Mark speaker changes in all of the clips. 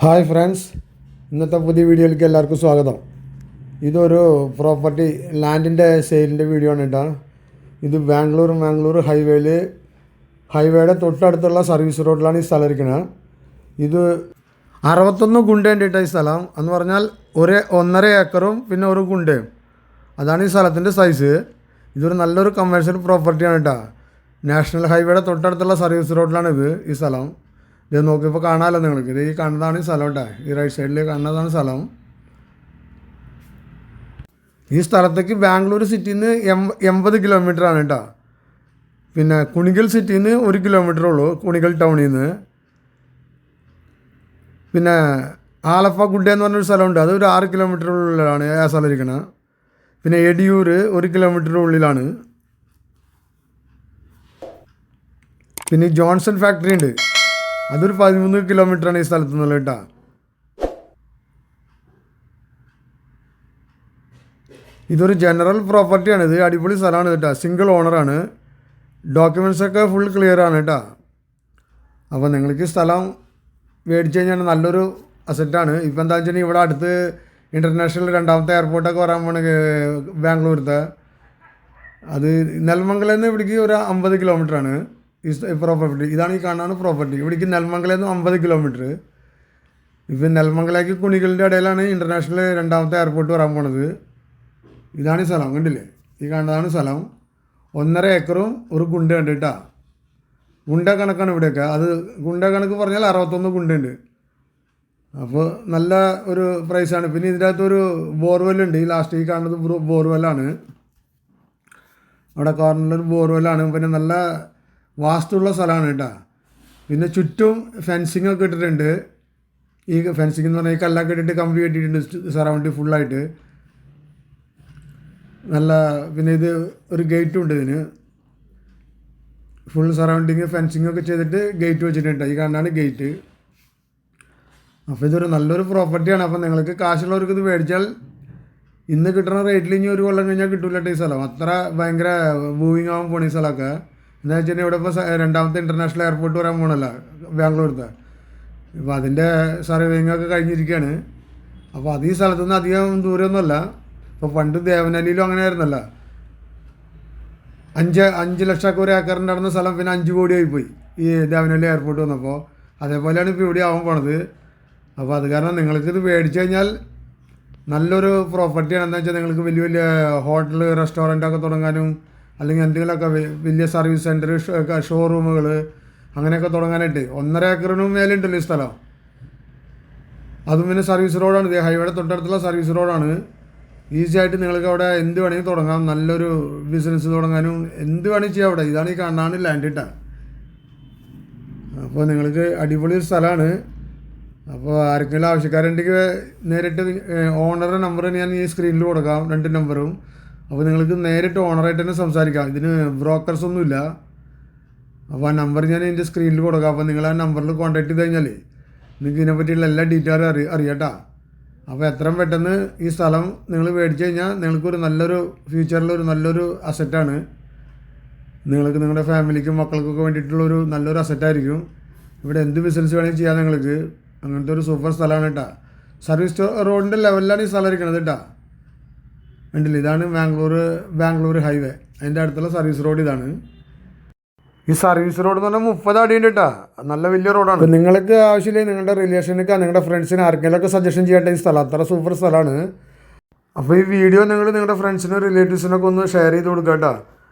Speaker 1: Hi friends, ഇന്നത്തെ പുതിയ വീഡിയോയിലേക്ക് എല്ലാവർക്കും സ്വാഗതം. ഇതൊരു പ്രോപ്പർട്ടി ലാൻഡിൻ്റെ സെയിലിൻ്റെ വീഡിയോ ആണ് കേട്ടോ. ഇത് ബാംഗ്ലൂർ ഹൈവേയുടെ തൊട്ടടുത്തുള്ള സർവീസ് റോഡിലാണ് ഈ സ്ഥലം ഇരിക്കുന്നത്. ഇത് 61 ഗുണ്ടേൻ്റെ ഈ സ്ഥലം എന്ന് പറഞ്ഞാൽ 1.5 ഏക്കറും പിന്നെ ഒരു ഗുണ്ടയും, അതാണ് ഈ സ്ഥലത്തിൻ്റെ സൈസ്. ഇതൊരു നല്ലൊരു കമേഴ്ഷ്യൽ പ്രോപ്പർട്ടിയാണ് കേട്ടോ. നാഷണൽ ഹൈവേയുടെ തൊട്ടടുത്തുള്ള സർവീസ് റോഡിലാണ് ഈ സ്ഥലം. ഇത് നോക്കിയപ്പോൾ കാണാമല്ലോ നിങ്ങൾക്ക്. ഇത് ഈ കാണുന്നതാണ് ഈ സ്ഥലം കേട്ടോ. ഈ റൈറ്റ് സൈഡിൽ കാണുന്നതാണ് സ്ഥലം. ഈ സ്ഥലത്തേക്ക് ബാംഗ്ലൂർ സിറ്റിയിൽ നിന്ന് 80 കിലോമീറ്ററാണ് കേട്ടോ. പിന്നെ കുണിഗൽ സിറ്റിയിൽ നിന്ന് 1 കിലോമീറ്റർ ഉള്ളൂ, കുണിഗൽ ടൗണിൽ നിന്ന്. പിന്നെ ആലപ്പ എന്ന് പറഞ്ഞൊരു സ്ഥലമുണ്ട്, അത് ഒരു 6 കിലോമീറ്റർ ഉള്ളിലാണ് ആ സ്ഥലം ഇരിക്കുന്നത്. പിന്നെ എടിയൂർ 1 കിലോമീറ്റർ ഉള്ളിലാണ്. പിന്നെ ജോൺസൺ ഫാക്ടറി ഉണ്ട്, അതൊരു 13 കിലോമീറ്ററാണ് ഈ സ്ഥലത്ത് നിന്നുള്ള കേട്ടോ. ഇതൊരു ജനറൽ പ്രോപ്പർട്ടിയാണ്. ഇത് അടിപൊളി സ്ഥലമാണ് കേട്ടോ. സിംഗിൾ ഓണറാണ്. ഡോക്യുമെൻറ്റ്സൊക്കെ ഫുൾ ക്ലിയർ ആണ് കേട്ടോ. അപ്പോൾ നിങ്ങൾക്ക് സ്ഥലം മേടിച്ച് കഴിഞ്ഞാൽ നല്ലൊരു അസറ്റാണ്. ഇപ്പോൾ എന്താ വെച്ചാൽ ഇവിടെ അടുത്ത് ഇൻ്റർനാഷണൽ 2ാമത്തെ എയർപോർട്ടൊക്കെ വരാൻ പോണ ബാംഗ്ലൂരത്തെ. അത് നെൽമംഗലയിൽ നിന്ന് ഇവിടേക്ക് ഒരു 50 കിലോമീറ്ററാണ് ഈ പ്രോപ്പർട്ടി. ഇതാണ് ഈ കാണാണ് പ്രോപ്പർട്ടി. ഇവിടേക്ക് നെൽമംഗലയിൽ നിന്ന് 50 കിലോമീറ്റർ. ഇപ്പം നെൽമംഗലേക്ക് കുണികളുടെ ഇടയിലാണ് ഇൻ്റർനാഷണൽ 2ാമത്തെ എയർപോർട്ട് വരാൻ പോണത്. ഇതാണ് ഈ സ്ഥലം, കണ്ടില്ലേ? ഈ കാണുന്നതാണ് സ്ഥലം. 1.5 ഏക്കറും ഒരു ഗുണ്ട ഉണ്ട് കേട്ടോ. ഗുണ്ട കണക്കാണ് ഇവിടെയൊക്കെ. അത് ഗുണ്ട കണക്ക് പറഞ്ഞാൽ 61 ഗുണ്ടുണ്ട്. അപ്പോൾ നല്ല ഒരു പ്രൈസാണ്. പിന്നെ ഇതിൻ്റെ അകത്തൊരു ബോർവെല്ലുണ്ട്. ഈ ലാസ്റ്റ് ഈ കാണുന്നത് ബോർവെല്ലാണ്. അവിടെ കോർണറിലൊരു ബോർവെല്ലാണ്. പിന്നെ നല്ല വാസ്തുള്ള സ്ഥലമാണ് കേട്ടോ. പിന്നെ ചുറ്റും ഫെൻസിങ് ഒക്കെ ഇട്ടിട്ടുണ്ട്. ഈ ഫെൻസിങ് എന്ന് പറഞ്ഞാൽ ഈ കല്ലൊക്കെ ഇട്ടിട്ട് കമ്പി കെട്ടിയിട്ടുണ്ട് സറൗണ്ടിങ് ഫുള്ളായിട്ട്. നല്ല പിന്നെ ഇത് ഒരു ഗേറ്റും ഉണ്ട് ഇതിന്. ഫുൾ സറൗണ്ടിങ് ഫെൻസിങ് ഒക്കെ ചെയ്തിട്ട് ഗേറ്റ് വെച്ചിട്ടുണ്ട്. ഈ കാണാനാണ് ഗേറ്റ്. അപ്പോൾ ഇതൊരു നല്ലൊരു പ്രോപ്പർട്ടിയാണ്. അപ്പോൾ നിങ്ങൾക്ക് കാശുള്ളവർക്ക് ഇത് മേടിച്ചാൽ ഇന്ന് കിട്ടുന്ന റേറ്റിൽ ഇനി ഒരു കൊല്ലം കഴിഞ്ഞാൽ കിട്ടില്ല ഈ സ്ഥലം. അത്ര ഭയങ്കര മൂവിങ് ആവാൻ പോണ ഈ സ്ഥലമൊക്കെ. എന്താ വെച്ചാൽ ഇവിടെ ഇപ്പോൾ 2ാമത്തെ ഇൻ്റർനാഷണൽ എയർപോർട്ട് വരാൻ പോകണമല്ലോ ബാംഗ്ലൂരത്തെ. ഇപ്പോൾ അതിൻ്റെ സർവേയിങ്ങൊക്കെ കഴിഞ്ഞിരിക്കുകയാണ്. അപ്പോൾ അത് ഈ സ്ഥലത്തുനിന്ന് അധികം ദൂരമൊന്നുമല്ല. ഇപ്പോൾ പണ്ട് ദേവനല്ലിയിലും അങ്ങനെ ആയിരുന്നല്ലോ. 5 ലക്ഷമൊക്കെ ഒരു ഏക്കറിൻ്റെ നടന്ന സ്ഥലം പിന്നെ 5 കോടിയായി പോയി ഈ ദേവനല്ലി എയർപോർട്ട് വന്നപ്പോൾ. അതേപോലെയാണ് ഇപ്പോൾ ഇവിടെ ആവാൻ പോണത്. അപ്പോൾ അത് കാരണം നിങ്ങൾക്കിത് മേടിച്ചു കഴിഞ്ഞാൽ നല്ലൊരു പ്രോപ്പർട്ടിയാണ്. എന്താ വെച്ചാൽ നിങ്ങൾക്ക് വലിയ വലിയ ഹോട്ടൽ റെസ്റ്റോറൻറ്റൊക്കെ തുടങ്ങാനും അല്ലെങ്കിൽ എന്തെങ്കിലുമൊക്കെ വലിയ സർവീസ് സെൻറ്റർ ഷോറൂമുകൾ അങ്ങനെയൊക്കെ തുടങ്ങാനായിട്ട് 1.5 ഏക്കറിനും മേലെ ഉണ്ടല്ലോ ഈ സ്ഥലം. അതും പിന്നെ സർവീസ് റോഡാണ്. ഇത് ഹൈവേയുടെ തൊട്ടടുത്തുള്ള സർവീസ് റോഡാണ്. ഈസി ആയിട്ട് നിങ്ങൾക്ക് അവിടെ എന്ത് വേണമെങ്കിൽ തുടങ്ങാം. നല്ലൊരു ബിസിനസ് തുടങ്ങാനും എന്ത് വേണമെങ്കിൽ ചെയ്യാം അവിടെ. ഇതാണ് ഈ കാണാണ് ലാൻഡ് കേട്ടോ. അപ്പോൾ നിങ്ങൾക്ക് അടിപൊളി സ്ഥലമാണ്. അപ്പോൾ ആർക്കെങ്കിലും ആവശ്യക്കാരുണ്ടെങ്കിൽ നേരിട്ട് ഓണറുടെ നമ്പർ ഞാൻ ഈ സ്ക്രീനിൽ കൊടുക്കാം, 2 നമ്പറും. അപ്പോൾ നിങ്ങൾക്ക് നേരിട്ട് ഓണറായിട്ട് തന്നെ സംസാരിക്കാം. ഇതിന് ബ്രോക്കേഴ്സ് ഒന്നുമില്ല. അപ്പോൾ ആ നമ്പർ ഞാൻ എൻ്റെ സ്ക്രീനിൽ കൊടുക്കാം. അപ്പോൾ നിങ്ങൾ ആ നമ്പറിൽ കോൺടാക്ട് ചെയ്ത് കഴിഞ്ഞാൽ നിങ്ങൾക്ക് ഇതിനെപ്പറ്റിയുള്ള എല്ലാ ഡീറ്റെയിലും അറിയാട്ടോ. അപ്പോൾ എത്രയും പെട്ടെന്ന് ഈ സ്ഥലം നിങ്ങൾ മേടിച്ച് കഴിഞ്ഞാൽ നിങ്ങൾക്കൊരു നല്ലൊരു ഫ്യൂച്ചറിലൊരു നല്ലൊരു അസറ്റാണ്. നിങ്ങൾക്ക് നിങ്ങളുടെ ഫാമിലിക്കും മക്കൾക്കൊക്കെ വേണ്ടിയിട്ടുള്ളൊരു നല്ലൊരു അസറ്റായിരിക്കും. ഇവിടെ എന്ത് ബിസിനസ് വേണമെങ്കിൽ ചെയ്യാം നിങ്ങൾക്ക്. അങ്ങനത്തെ ഒരു സൂപ്പർ സ്ഥലമാണ് കേട്ടോ. സർവീസ് റോഡിൻ്റെ ലെവലിലാണ് ഈ സ്ഥലം ഇരിക്കുന്നത് കേട്ടോ. ഉണ്ടല്ലോ, ഇതാണ് ബാംഗ്ലൂർ ഹൈവേ. അതിൻ്റെ അടുത്തുള്ള സർവീസ് റോഡ് ഇതാണ്. ഈ സർവീസ് റോഡ് എന്ന് പറഞ്ഞാൽ 30 അടിയുണ്ട് കേട്ടോ. നല്ല വലിയ റോഡാണ്. അപ്പോൾ നിങ്ങൾക്ക് ആവശ്യമില്ലെങ്കിൽ നിങ്ങളുടെ റിലേഷനൊക്കെ നിങ്ങളുടെ ഫ്രണ്ട്സിന് ആർക്കെങ്കിലുമൊക്കെ സജഷൻ ചെയ്യട്ടെ. ഈ സ്ഥലം അത്ര സൂപ്പർ സ്ഥലമാണ്. അപ്പോൾ ഈ വീഡിയോ നിങ്ങൾ നിങ്ങളുടെ ഫ്രണ്ട്സിനും റിലേറ്റീവ്സിനൊക്കെ ഒന്ന് ഷെയർ ചെയ്ത് കൊടുക്കുക കേട്ടോ.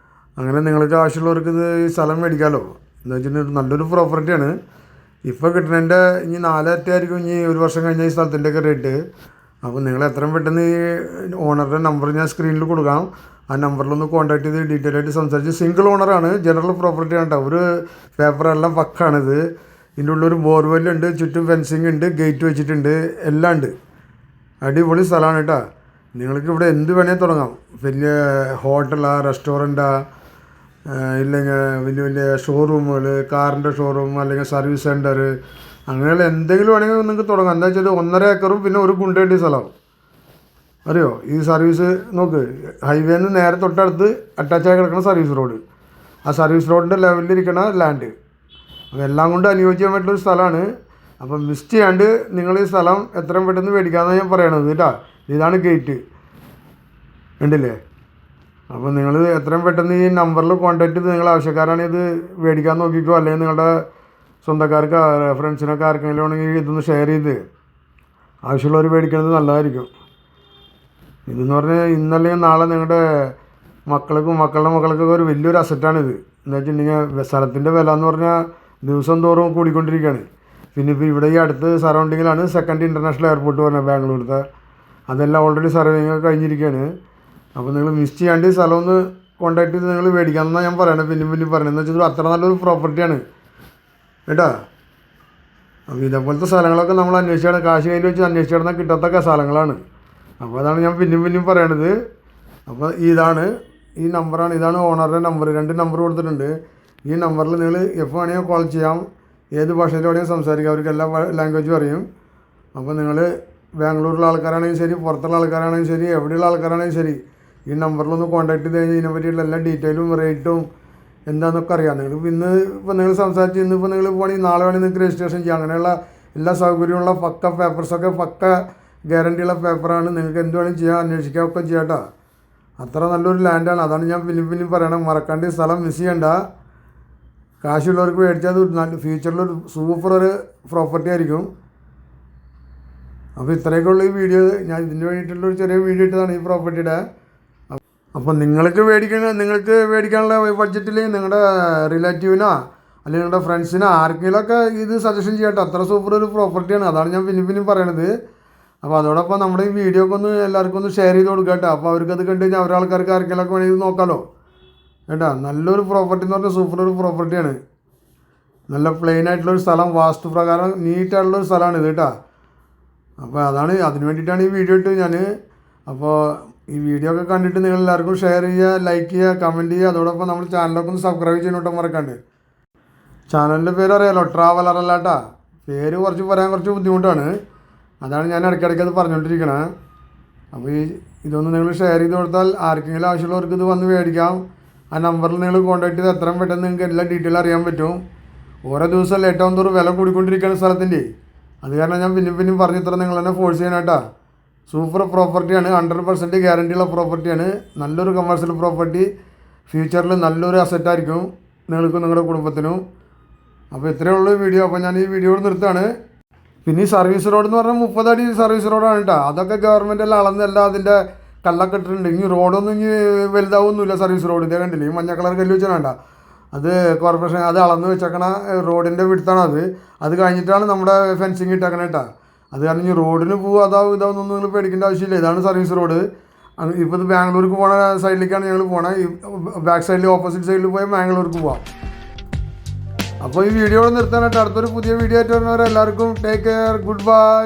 Speaker 1: അങ്ങനെ നിങ്ങൾക്ക് ആവശ്യമുള്ളവർക്ക് ഇത് ഈ സ്ഥലം മേടിക്കാമല്ലോ. എന്താ വെച്ചിട്ടുണ്ടെങ്കിൽ നല്ലൊരു പ്രോപ്പർട്ടിയാണ്. ഇപ്പോൾ കിട്ടുന്നതിൻ്റെ ഇനി 4 ആയിരിക്കും ഇനി 1 വർഷം കഴിഞ്ഞാൽ ഈ സ്ഥലത്തിൻ്റെയൊക്കെ റേറ്റ്. അപ്പോൾ നിങ്ങൾ എത്രയും പെട്ടെന്ന് ഈ ഓണറുടെ നമ്പർ ഞാൻ സ്ക്രീനിൽ കൊടുക്കാം. ആ നമ്പറിലൊന്ന് കോൺടാക്ട് ചെയ്ത് ഡീറ്റെയിൽ ആയിട്ട് സംസാരിച്ച്. സിംഗിൾ ഓണറാണ്, ജനറൽ പ്രോപ്പർട്ടി ആണ് കേട്ടോ. ഒരു പേപ്പറെല്ലാം പക്കാണിത്. ഇതിൻ്റെ ഉള്ളൊരു ബോർവെല്ലുണ്ട്, ചുറ്റും ഫെൻസിങ് ഉണ്ട്, ഗേറ്റ് വെച്ചിട്ടുണ്ട്, എല്ലാം ഉണ്ട്. അടിപൊളി സ്ഥലമാണ് കേട്ടോ. നിങ്ങൾക്ക് ഇവിടെ എന്ത് വേണമെങ്കിൽ തുടങ്ങാം. വലിയ ഹോട്ടലാ, റെസ്റ്റോറൻറ്റാ, ഇല്ലെങ്കിൽ വലിയ വലിയ ഷോറൂമുകൾ, കാറിൻ്റെ ഷോറൂം അല്ലെങ്കിൽ സർവീസ് സെൻറ്റർ, അങ്ങനെയുള്ള എന്തെങ്കിലും വേണമെങ്കിൽ നിങ്ങൾക്ക് തുടങ്ങാം. എന്താ വെച്ചാൽ 1.5 ഏക്കറും പിന്നെ ഒരു ഗുണ്ടേണ്ടി സ്ഥലം. അറിയോ? ഈ സർവീസ് നോക്ക്, ഹൈവേന്ന് നേരെ തൊട്ടടുത്ത് അറ്റാച്ചായി കിടക്കുന്ന സർവീസ് റോഡ്. ആ സർവീസ് റോഡിൻ്റെ ലെവലിലിരിക്കുന്ന ലാൻഡ്. അപ്പോൾ എല്ലാം കൊണ്ട് അനുയോജ്യമായിട്ടുള്ളൊരു സ്ഥലമാണ്. അപ്പം മിസ് ചെയ്യാണ്ട് നിങ്ങൾ ഈ സ്ഥലം എത്രയും പെട്ടെന്ന് മേടിക്കാമെന്നാണ് ഞാൻ പറയണത് കേട്ടോ. ഇതാണ് ഗേറ്റ്, ഉണ്ടല്ലേ? അപ്പോൾ നിങ്ങൾ എത്രയും പെട്ടെന്ന് ഈ നമ്പറിൽ കോൺടാക്ട് ചെയ്ത് നിങ്ങൾ ആവശ്യക്കാരാണ് ഇത് മേടിക്കാൻ നോക്കിക്കോ, അല്ലെങ്കിൽ നിങ്ങളുടെ സ്വന്തക്കാർക്ക് ഫ്രണ്ട്സിനൊക്കെ ആർക്കെങ്കിലും ആണെങ്കിൽ ഇതൊന്ന് ഷെയർ ചെയ്ത് ആവശ്യമുള്ളവർ മേടിക്കുന്നത് നല്ലതായിരിക്കും. ഇതെന്ന് പറഞ്ഞാൽ ഇന്നല്ലെങ്കിൽ നാളെ നിങ്ങളുടെ മക്കളുടെ മക്കൾക്കൊക്കെ ഒരു വലിയൊരു അസറ്റാണിത്. എന്താ വെച്ചിട്ടുണ്ടെങ്കിൽ സ്ഥലത്തിൻ്റെ വില എന്ന് പറഞ്ഞാൽ ദിവസം തോറും കൂടിക്കൊണ്ടിരിക്കുകയാണ്. പിന്നെ ഇപ്പോൾ ഇവിടെ ഈ അടുത്ത് സറൗണ്ടിങ്ങിലാണ് സെക്കൻഡ് ഇൻ്റർനാഷണൽ എയർപോർട്ട് പറഞ്ഞത് ബാംഗ്ലൂരിലത്തെ. അതെല്ലാം ഓൾറെഡി സർവേയിങ് കഴിഞ്ഞിരിക്കുകയാണ്. അപ്പോൾ നിങ്ങൾ മിസ് ചെയ്യാണ്ട് ഈ സ്ഥലം ഒന്ന് കോൺടാക്ട് ചെയ്ത് നിങ്ങൾ മേടിക്കാമെന്നാണ് ഞാൻ പറയണത്. പിന്നെ പറയണത് എന്ന് വെച്ചാൽ അത്ര നല്ലൊരു പ്രോപ്പർട്ടിയാണ് കേട്ടോ. അപ്പോൾ ഇതേപോലത്തെ സ്ഥലങ്ങളൊക്കെ നമ്മൾ അന്വേഷിച്ചാണ്, കാശ് കയ്യിൽ വെച്ച് അന്വേഷിച്ച് കിടന്നാൽ കിട്ടാത്തൊക്കെ സ്ഥലങ്ങളാണ്. അപ്പോൾ അതാണ് ഞാൻ പിന്നെയും പറയണത്. അപ്പോൾ ഈ നമ്പറാണ്, ഇതാണ് ഓണറുടെ നമ്പർ. 2 നമ്പർ കൊടുത്തിട്ടുണ്ട്. ഈ നമ്പറിൽ നിങ്ങൾ എപ്പോൾ വേണമെങ്കിൽ കോൾ ചെയ്യാം, ഏത് ഭാഷയിലൂടെയും സംസാരിക്കാം, അവർക്ക് എല്ലാ ലാംഗ്വേജും അറിയും. അപ്പോൾ നിങ്ങൾ ബാംഗ്ലൂരിലുള്ള ആൾക്കാരാണെങ്കിൽ ശരി, പുറത്തുള്ള ആൾക്കാരാണെങ്കിൽ ശരി, എവിടെയുള്ള ആൾക്കാരാണെങ്കിൽ ശരി, ഈ നമ്പറിലൊന്ന് കോൺടാക്ട് ചെയ്ത് കഴിഞ്ഞാൽ ഇതിനെ പറ്റിയുള്ള എല്ലാ ഡീറ്റെയിലും റേറ്റും എന്താണെന്നൊക്കെ അറിയാം. ഇപ്പോൾ നിങ്ങൾ സംസാരിച്ച് ഇന്നിപ്പോൾ നിങ്ങൾ പോകണമെങ്കിൽ നാളെ വേണമെങ്കിൽ നിങ്ങൾക്ക് രജിസ്ട്രേഷൻ ചെയ്യാം. അങ്ങനെയുള്ള എല്ലാ സൗകര്യമുള്ള പക്ക പേപ്പർസൊക്കെ പക്ക ഗ്യാരണ്ടിയുള്ള പേപ്പറാണ്. നിങ്ങൾക്ക് എന്ത് വേണമെങ്കിലും ചെയ്യാം, അന്വേഷിക്കാം, ഒക്കെ ചെയ്യാം കേട്ടോ. അത്ര നല്ലൊരു ലാൻഡാണ്. അതാണ് ഞാൻ പിന്നെയും പറയണം, മറക്കാണ്ട് ഈ സ്ഥലം മിസ് ചെയ്യണ്ട. കാശുള്ളവർക്ക് മേടിച്ചാൽ നല്ല ഫ്യൂച്ചറിലൊരു സൂപ്പർ ഒരു പ്രോപ്പർട്ടി ആയിരിക്കും. അപ്പോൾ ഇത്രയൊക്കെ ഉള്ള ഈ വീഡിയോ, ഞാൻ ഇതിന് വേണ്ടിയിട്ടുള്ളൊരു ചെറിയ വീഡിയോ ഇട്ടതാണ് ഈ പ്രോപ്പർട്ടിയുടെ. അപ്പോൾ നിങ്ങൾക്ക് മേടിക്കാനുള്ള ബഡ്ജറ്റിൽ നിങ്ങളുടെ റിലേറ്റീവിനോ അല്ലെങ്കിൽ നിങ്ങളുടെ ഫ്രണ്ട്സിനോ ആർക്കെങ്കിലുമൊക്കെ ഇത് സജഷൻ ചെയ്യട്ടെ. അത്ര സൂപ്പർ ഒരു പ്രോപ്പർട്ടിയാണ്. അതാണ് ഞാൻ പിന്നെയും പറയണത്. അപ്പോൾ അതോടൊപ്പം നമ്മുടെ ഈ വീഡിയോ ഒക്കെ ഒന്ന് എല്ലാവർക്കും ഒന്ന് ഷെയർ ചെയ്ത് കൊടുക്കുക കേട്ടോ. അപ്പോൾ അവർക്കത് കണ്ടു കഴിഞ്ഞാൽ അവരാൾക്കാർക്ക് ആർക്കെങ്കിലൊക്കെ വേണമെങ്കിൽ നോക്കാമല്ലോ കേട്ടോ. നല്ലൊരു പ്രോപ്പർട്ടി എന്ന് പറഞ്ഞാൽ സൂപ്പർ ഒരു പ്രോപ്പർട്ടിയാണ്. നല്ല പ്ലെയിൻ ആയിട്ടുള്ളൊരു സ്ഥലം, വാസ്തു പ്രകാരം നീറ്റായിട്ടുള്ളൊരു സ്ഥലമാണ് ഇത് കേട്ടോ. അപ്പോൾ അതിന് വേണ്ടിയിട്ടാണ് ഈ വീഡിയോ ഇട്ട് ഞാൻ. അപ്പോൾ ഈ വീഡിയോ ഒക്കെ കണ്ടിട്ട് നിങ്ങൾ എല്ലാവർക്കും ഷെയർ ചെയ്യുക, ലൈക്ക് ചെയ്യുക, കമൻറ്റ് ചെയ്യുക. അതോടൊപ്പം നമ്മൾ ചാനലൊക്കെ ഒന്ന് സബ്സ്ക്രൈബ് ചെയ്യണോട്ടോ മറക്കാണ്ട്. ചാനലിൻ്റെ പേര് അറിയാലോ, ട്രാവലറല്ല കേട്ടോ. പേര് പറയാൻ കുറച്ച് ബുദ്ധിമുട്ടാണ്. അതാണ് ഞാൻ ഇടയ്ക്കിടയ്ക്ക് അത് പറഞ്ഞുകൊണ്ടിരിക്കണത്. അപ്പോൾ ഇതൊന്ന് നിങ്ങൾ ഷെയർ ചെയ്ത് കൊടുത്താൽ ആർക്കെങ്കിലും ആവശ്യമുള്ളവർക്ക് ഇത് വന്ന് മേടിക്കാം. ആ നമ്പറിൽ നിങ്ങൾ കോൺടാക്ട് ചെയ്ത് എത്രയും പെട്ടെന്ന് നിങ്ങൾക്ക് എല്ലാ ഡീറ്റെയിൽ അറിയാൻ പറ്റും. ഓരോ ദിവസം ലേറ്റാവും തോറും വില കൂടിക്കൊണ്ടിരിക്കുകയാണ് സ്ഥലത്തിൻ്റെ. അത് കാരണം ഞാൻ പിന്നെയും പറഞ്ഞ് ഇത്ര നിങ്ങൾ തന്നെ ഫോഴ്സ് ചെയ്യണം കേട്ടോ. സൂപ്പർ പ്രോപ്പർട്ടിയാണ്, 100% ഗ്യാരണ്ടിയുള്ള പ്രോപ്പർട്ടിയാണ്. നല്ലൊരു കമേഴ്ഷ്യൽ പ്രോപ്പർട്ടി, ഫ്യൂച്ചറിൽ നല്ലൊരു അസറ്റായിരിക്കും നിങ്ങൾക്കും നിങ്ങളുടെ കുടുംബത്തിനും. അപ്പോൾ ഇത്രയേ ഉള്ളൂ വീഡിയോ. അപ്പോൾ ഞാൻ ഈ വീഡിയോ നിർത്തുകയാണ്. പിന്നെ ഈ സർവീസ് റോഡ് എന്ന് പറഞ്ഞാൽ 30 അടി സർവീസ് റോഡാണ് കേട്ടോ. അതൊക്കെ ഗവൺമെൻറ് എല്ലാം അളന്നല്ല അതിൻ്റെ കല്ലൊക്കെ ഇട്ടിട്ടുണ്ട്. ഇനി റോഡൊന്നും വലുതാവൊന്നുമില്ല സർവീസ് റോഡ്. ഇതേ കണ്ടില്ലേ, ഈ മഞ്ഞ കളർ കല്ല് വെച്ചാൽ വേണ്ട, അത് കോർപ്പറേഷൻ അത് അളന്ന് വെച്ചേക്കണ റോഡിൻ്റെ വിടുത്താണ് അത് കഴിഞ്ഞിട്ടാണ് നമ്മുടെ ഫെൻസിങ് ഇട്ടേക്കണ കേട്ടോ. അത് കാരണം ഇനി റോഡിന് പോകുക ഇതാവുന്നൊന്നും നിങ്ങൾ പേടിക്കേണ്ട ആവശ്യമില്ല. ഇതാണ് സർവീസ് റോഡ്. ഇപ്പോൾ ഇത് ബാംഗ്ലൂർക്ക് പോണ സൈഡിലേക്കാണ് ഞങ്ങൾ പോണത്. ഈ ബാക്ക് സൈഡിൽ ഓപ്പോസിറ്റ് സൈഡിൽ പോയി ബാംഗ്ലൂർക്ക് പോവാം. അപ്പോൾ ഈ വീഡിയോ നിർത്താനായിട്ട് അടുത്തൊരു പുതിയ വീഡിയോ ആയിട്ട് വരുന്നവരെ എല്ലാവർക്കും ടേക്ക് കെയർ, ഗുഡ് ബൈ.